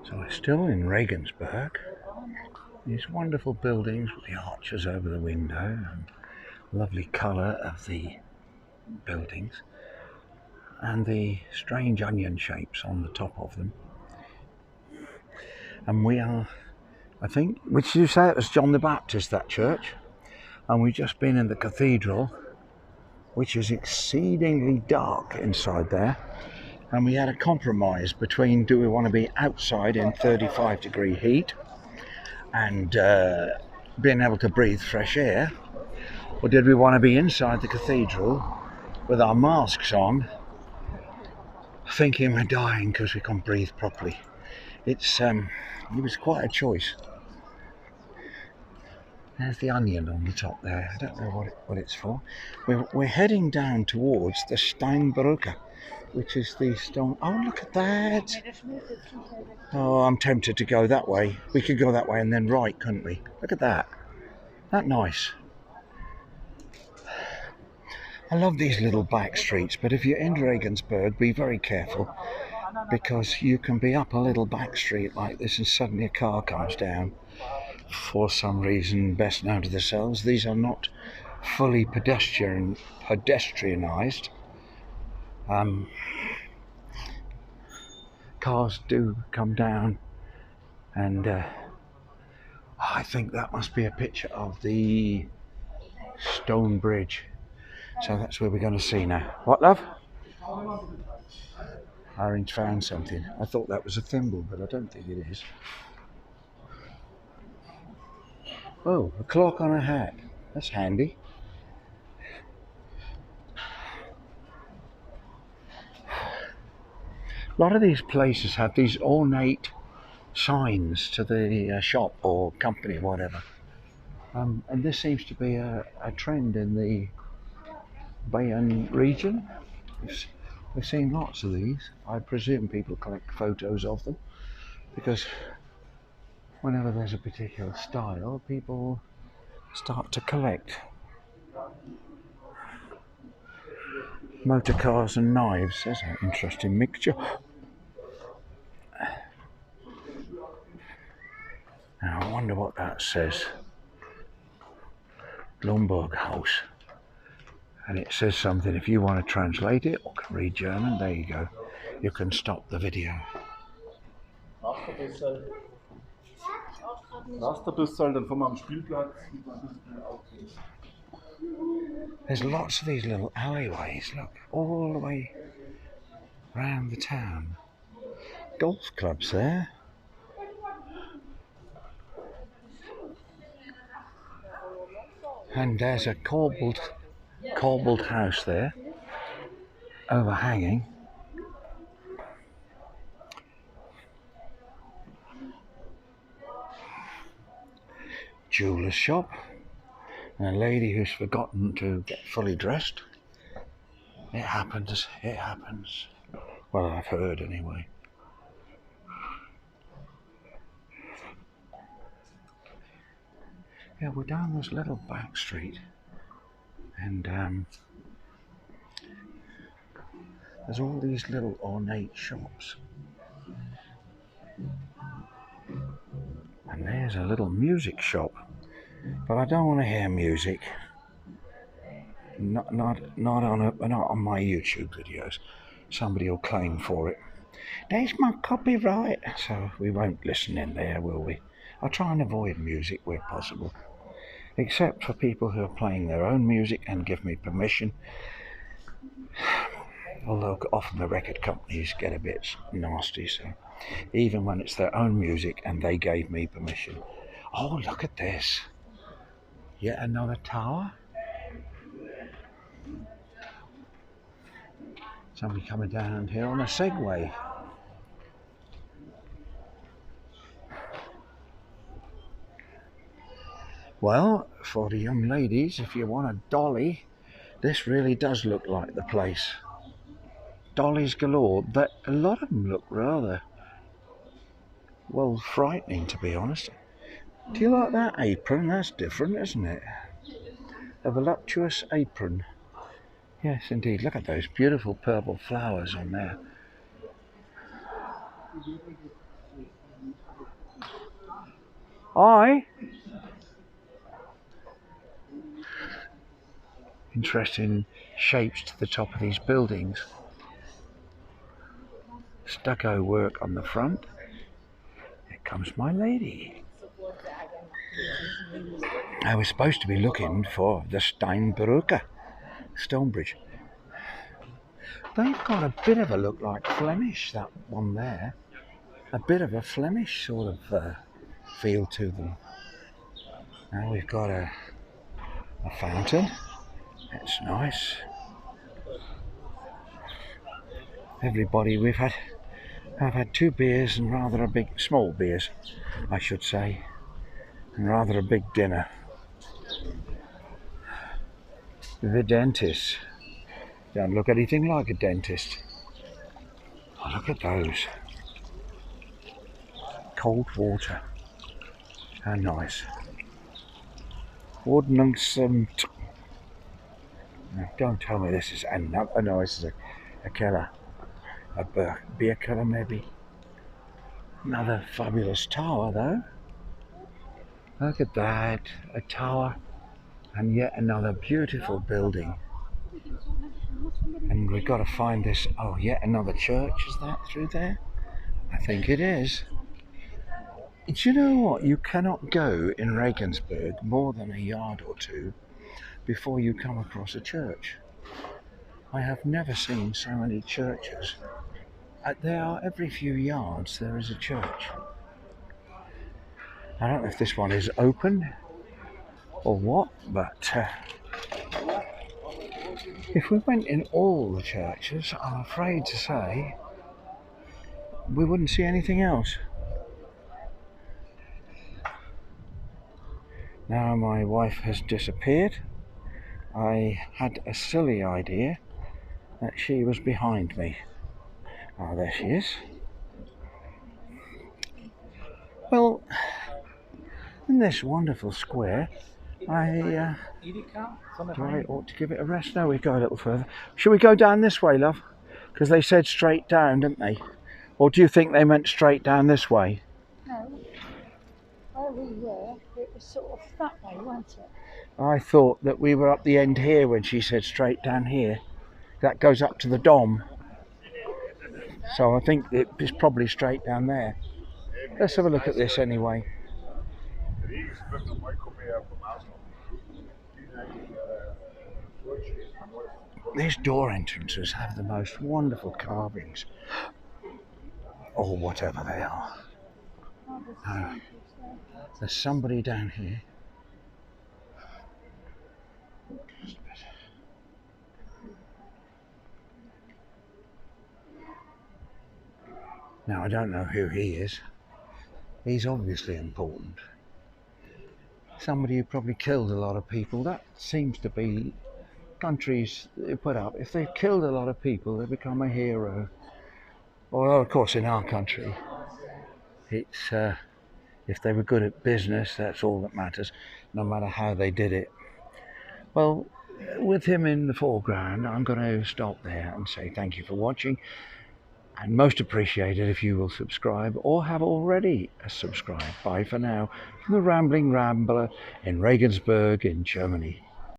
So we're still in Regensburg. These wonderful buildings with the arches over the window and lovely colour of the buildings and the strange onion shapes on the top of them. And we are, I think, which you say it was John the Baptist, that church, and we've just been in the cathedral, which is exceedingly dark inside there. And we had a compromise between, do we want to be outside in 35-degree heat and being able to breathe fresh air, or did we want to be inside the cathedral with our masks on, thinking we're dying because we can't breathe properly? It was quite a choice. There's the onion on the top there. I don't know what it's for. We're heading down towards the Steinbrücke, which is the stone. Oh, look at that! Oh, I'm tempted to go that way. We could go that way and then right, couldn't we? Look at that. That nice. I love these little back streets, but if you're in Regensburg, be very careful, because you can be up a little back street like this and suddenly a car comes down for some reason best known to themselves. These are not fully pedestrianised. Cars do come down, and I think that must be a picture of the stone bridge. So that's where we're going to see now. What, love? Irene's found something. I thought that was a thimble, but I don't think it is. Oh, a clock on a hat. That's handy. A lot of these places have these ornate signs to the shop or company or whatever. And this seems to be a trend in the Bayern region. We've seen lots of these. I presume people collect photos of them, because whenever there's a particular style, people start to collect. Motor cars and knives. There's an interesting mixture. Now I wonder what that says. Blomberg House. And it says something. If you want to translate it or can read German, there you go. You can stop the video. There's lots of these little alleyways, look, all the way around the town. Golf clubs there. And there's a cobbled house there, overhanging. Jeweller's shop, and a lady who's forgotten to get fully dressed. It happens. Well, I've heard anyway. Yeah, we're down this little back street, and there's all these little ornate shops. And there's a little music shop, but I don't want to hear music. Not on my YouTube videos. Somebody will claim for it. There's my copyright, so we won't listen in there, will we? I'll try and avoid music where possible, except for people who are playing their own music and give me permission. Although often the record companies get a bit nasty, so even when it's their own music and they gave me permission. Oh, look at this. Yet another tower. Somebody coming down here on a Segway. Well, for the young ladies, if you want a dolly, this really does look like the place. Dollies galore, but a lot of them look rather, well, frightening, to be honest. Do you like that apron? That's different, isn't it? A voluptuous apron. Yes, indeed. Look at those beautiful purple flowers on there. Hi. Interesting shapes to the top of these buildings. Stucco work on the front. Here comes my lady. I was supposed to be looking for the Steinbrücke, Stonebridge. They've got a bit of a look like Flemish, that one there. A bit of a Flemish sort of feel to them. Now we've got a fountain. It's nice. Everybody, I've had 2 beers and rather a big, small beers, I should say, and rather a big dinner. The dentist. Don't look anything like a dentist. Oh, look at those. Cold water. How nice. Ordnungsamt. Don't tell me this is another. Oh, no, this is a keller. A beer keller, maybe. Another fabulous tower, though. Look at that. A tower. And yet another beautiful building. And we've got to find this. Oh, yet another church. Is that through there? I think it is. Do you know what? You cannot go in Regensburg more than a yard or two before you come across a church. I have never seen so many churches. There are every few yards there is a church. I don't know if this one is open or what, but if we went in all the churches, I'm afraid to say we wouldn't see anything else. Now my wife has disappeared. I had a silly idea that she was behind me. Oh, there she is. Well, in this wonderful square, I ought to give it a rest. No, we go a little further. Should we go down this way, love? Because they said straight down, didn't they? Or do you think they meant straight down this way? No. Where we were, it was sort of that way, wasn't it? I thought that we were up the end here when she said straight down here. That goes up to the Dom. So I think it's probably straight down there. Let's have a look at this anyway. These door entrances have the most wonderful carvings. Or whatever they are. There's somebody down here. Now I don't know who he is. He's obviously important. Somebody who probably killed a lot of people. That seems to be countries put up. If they've killed a lot of people, they become a hero. Although, of course, in our country, it's if they were good at business, that's all that matters, no matter how they did it. Well, with him in the foreground, I'm going to stop there and say thank you for watching, and most appreciated if you will subscribe or have already subscribed. Bye for now from the Rambling Rambler in Regensburg in Germany.